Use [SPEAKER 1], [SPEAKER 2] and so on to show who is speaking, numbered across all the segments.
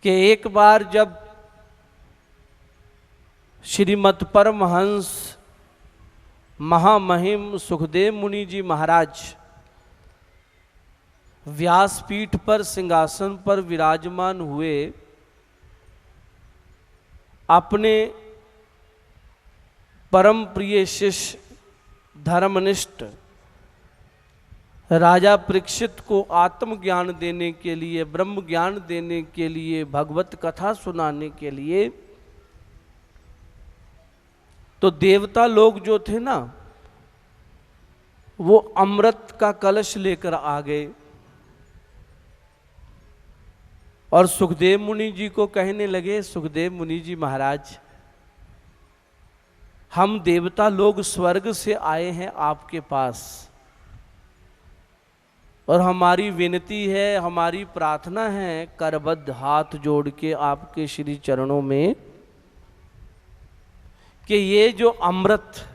[SPEAKER 1] कि एक बार जब श्रीमद् परमहंस महामहिम सुखदेव मुनि जी महाराज व्यासपीठ पर सिंहासन पर विराजमान हुए, अपने परम प्रिय शिष्य धर्मनिष्ठ राजा परीक्षित को आत्मज्ञान देने के लिए, ब्रह्म ज्ञान देने के लिए, भगवत कथा सुनाने के लिए, तो देवता लोग जो थे ना, वो अमृत का कलश लेकर आ गए और सुखदेव मुनि जी को कहने लगे, सुखदेव मुनि जी महाराज, हम देवता लोग स्वर्ग से आए हैं आपके पास और हमारी विनती है, हमारी प्रार्थना है, करबद्ध हाथ जोड़ के आपके श्री चरणों में, कि ये जो अमृत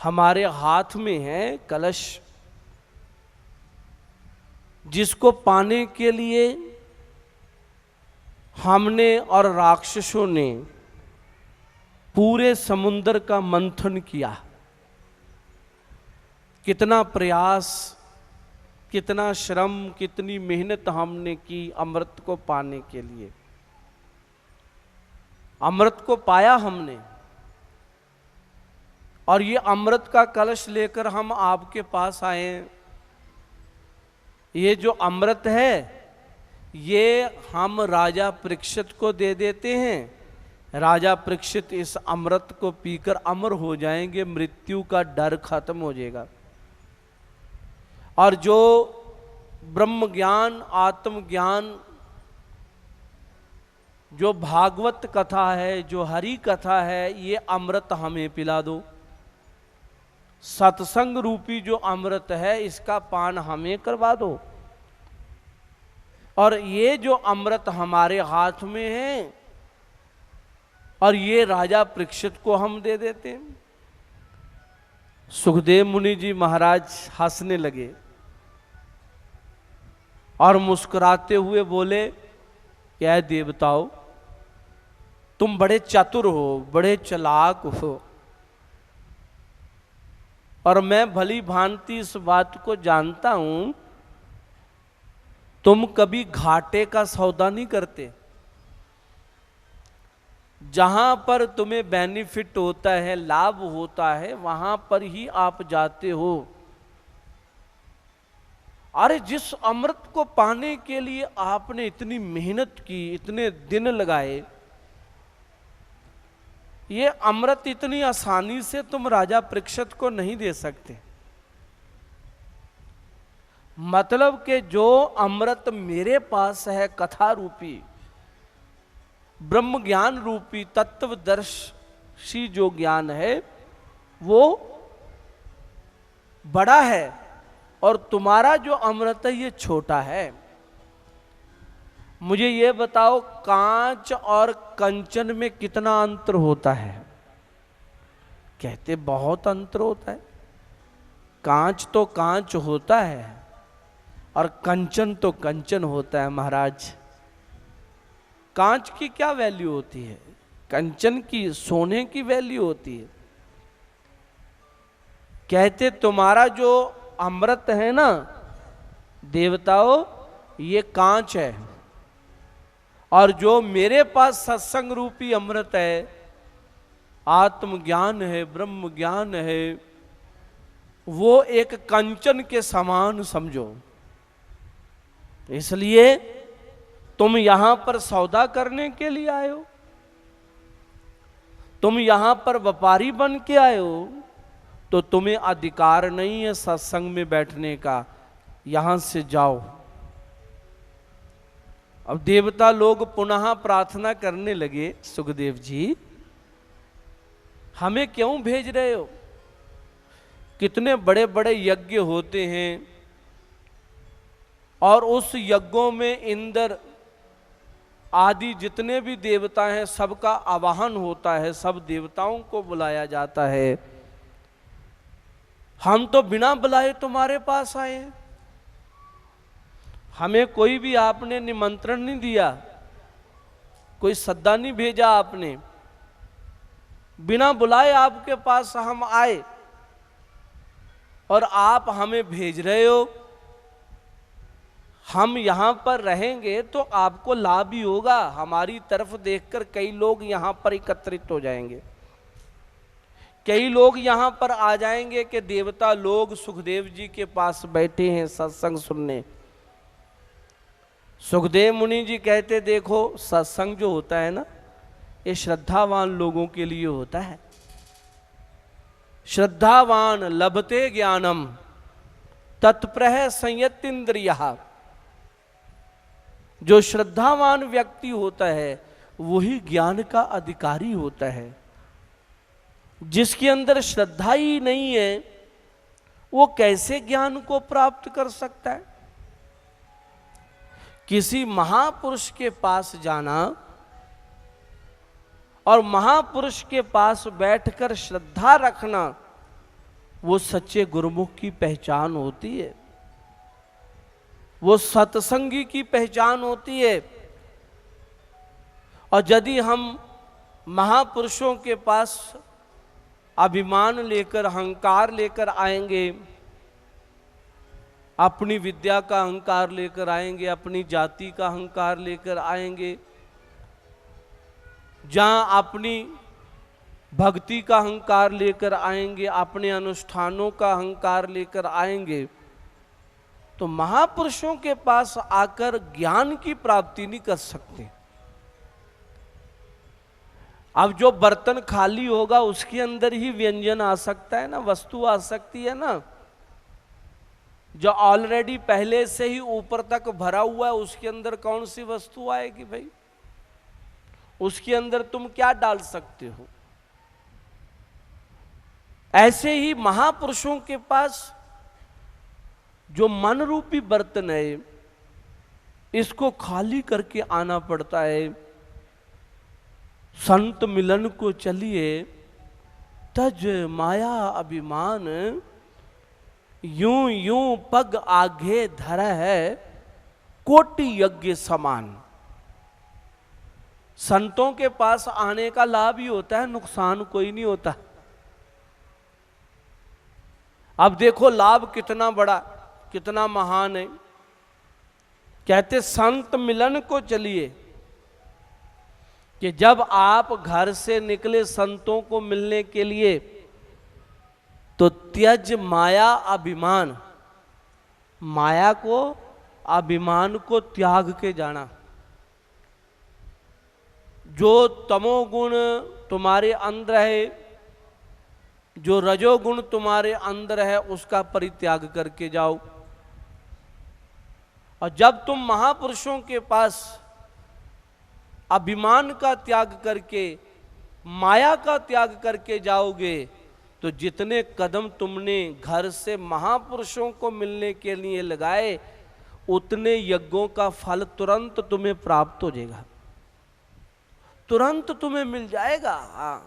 [SPEAKER 1] हमारे हाथ में है, कलश, जिसको पाने के लिए हमने और राक्षसों ने पूरे समुद्र का मंथन किया, कितना प्रयास, कितना श्रम, कितनी मेहनत हमने की अमृत को पाने के लिए। अमृत को पाया हमने और ये अमृत का कलश लेकर हम आपके पास आए। ये जो अमृत है ये हम राजा परीक्षित को दे देते हैं। राजा परीक्षित इस अमृत को पीकर अमर हो जाएंगे, मृत्यु का डर खत्म हो जाएगा। और जो ब्रह्म ज्ञान, आत्मज्ञान, जो भागवत कथा है, जो हरि कथा है, ये अमृत हमें पिला दो। सत्संग रूपी जो अमृत है इसका पान हमें करवा दो। और ये जो अमृत हमारे हाथ में है और ये राजा परीक्षित को हम दे देते हैं। सुखदेव मुनि जी महाराज हंसने लगे और मुस्कुराते हुए बोले, क्या देवताओं, तुम बड़े चतुर हो, बड़े चालाक हो, और मैं भली भांति इस बात को जानता हूं, तुम कभी घाटे का सौदा नहीं करते। जहां पर तुम्हें बेनिफिट होता है, लाभ होता है, वहां पर ही आप जाते हो। अरे जिस अमृत को पाने के लिए आपने इतनी मेहनत की, इतने दिन लगाए, ये अमृत इतनी आसानी से तुम राजा परीक्षित को नहीं दे सकते। मतलब कि जो अमृत मेरे पास है, कथा रूपी, ब्रह्म ज्ञान रूपी, तत्वदर्शी जो ज्ञान है, वो बड़ा है और तुम्हारा जो अमृत है ये छोटा है। मुझे ये बताओ, कांच और कंचन में कितना अंतर होता है? कहते बहुत अंतर होता है। कांच तो कांच होता है और कंचन तो कंचन होता है महाराज। कांच की क्या वैल्यू होती है? कंचन की, सोने की वैल्यू होती है। कहते तुम्हारा जो अमृत है ना देवताओं, ये कांच है, और जो मेरे पास सत्संग रूपी अमृत है, आत्मज्ञान है, ब्रह्म ज्ञान है, वो एक कंचन के समान समझो। इसलिए तुम यहां पर सौदा करने के लिए आए हो, तुम यहां पर व्यापारी बन के आए हो, तो तुम्हें अधिकार नहीं है सत्संग में बैठने का। यहां से जाओ। अब देवता लोग पुनः प्रार्थना करने लगे, सुखदेव जी हमें क्यों भेज रहे हो? कितने बड़े बड़े यज्ञ होते हैं और उस यज्ञों में इंद्र आदि जितने भी देवता हैं सबका आवाहन होता है, सब देवताओं को बुलाया जाता है। हम तो बिना बुलाए तुम्हारे पास आए हैं। हमें कोई भी आपने निमंत्रण नहीं दिया, कोई सद्दा नहीं भेजा आपने, बिना बुलाए आपके पास हम आए और आप हमें भेज रहे हो। हम यहां पर रहेंगे तो आपको लाभ ही होगा। हमारी तरफ देखकर कई लोग यहां पर एकत्रित हो जाएंगे, कई लोग यहां पर आ जाएंगे कि देवता लोग सुखदेव जी के पास बैठे हैं सत्संग सुनने। सुखदेव मुनि जी कहते देखो सत्संग जो होता है ना, ये श्रद्धावान लोगों के लिए होता है। श्रद्धावान लभते ज्ञानम तत्प्रह संयतीन्द्रियः। जो श्रद्धावान व्यक्ति होता है वही ज्ञान का अधिकारी होता है। जिसके अंदर श्रद्धा ही नहीं है वो कैसे ज्ञान को प्राप्त कर सकता है? किसी महापुरुष के पास जाना और महापुरुष के पास बैठकर श्रद्धा रखना, वो सच्चे गुरुमुख की पहचान होती है, वो सत्संगी की पहचान होती है। और यदि हम महापुरुषों के पास अभिमान लेकर, अहंकार लेकर आएंगे, अपनी विद्या का अहंकार लेकर आएंगे, अपनी जाति का अहंकार लेकर आएंगे, जहां अपनी भक्ति का अहंकार लेकर आएंगे, अपने अनुष्ठानों का अहंकार लेकर आएंगे, तो महापुरुषों के पास आकर ज्ञान की प्राप्ति नहीं कर सकते। अब जो बर्तन खाली होगा उसके अंदर ही व्यंजन आ सकता है ना, वस्तु आ सकती है ना। जो ऑलरेडी पहले से ही ऊपर तक भरा हुआ है उसके अंदर कौन सी वस्तु आएगी भाई? उसके अंदर तुम क्या डाल सकते हो? ऐसे ही महापुरुषों के पास जो मन रूपी बर्तन है इसको खाली करके आना पड़ता है। संत मिलन को चलिए तज माया अभिमान, यूं यूं पग आगे धर है कोटि यज्ञ समान। संतों के पास आने का लाभ ही होता है, नुकसान कोई नहीं होता। अब देखो लाभ कितना बड़ा, कितना महान है। कहते संत मिलन को चलिए, कि जब आप घर से निकले संतों को मिलने के लिए तो त्यज माया अभिमान, माया को अभिमान को त्याग के जाना। जो तमोगुण तुम्हारे अंदर है, जो रजोगुण तुम्हारे अंदर है उसका परित्याग करके जाओ। और जब तुम महापुरुषों के पास अभिमान का त्याग करके, माया का त्याग करके जाओगे तो जितने कदम तुमने घर से महापुरुषों को मिलने के लिए लगाए उतने यज्ञों का फल तुरंत तुम्हें प्राप्त हो जाएगा, तुरंत तुम्हें मिल जाएगा। हाँ,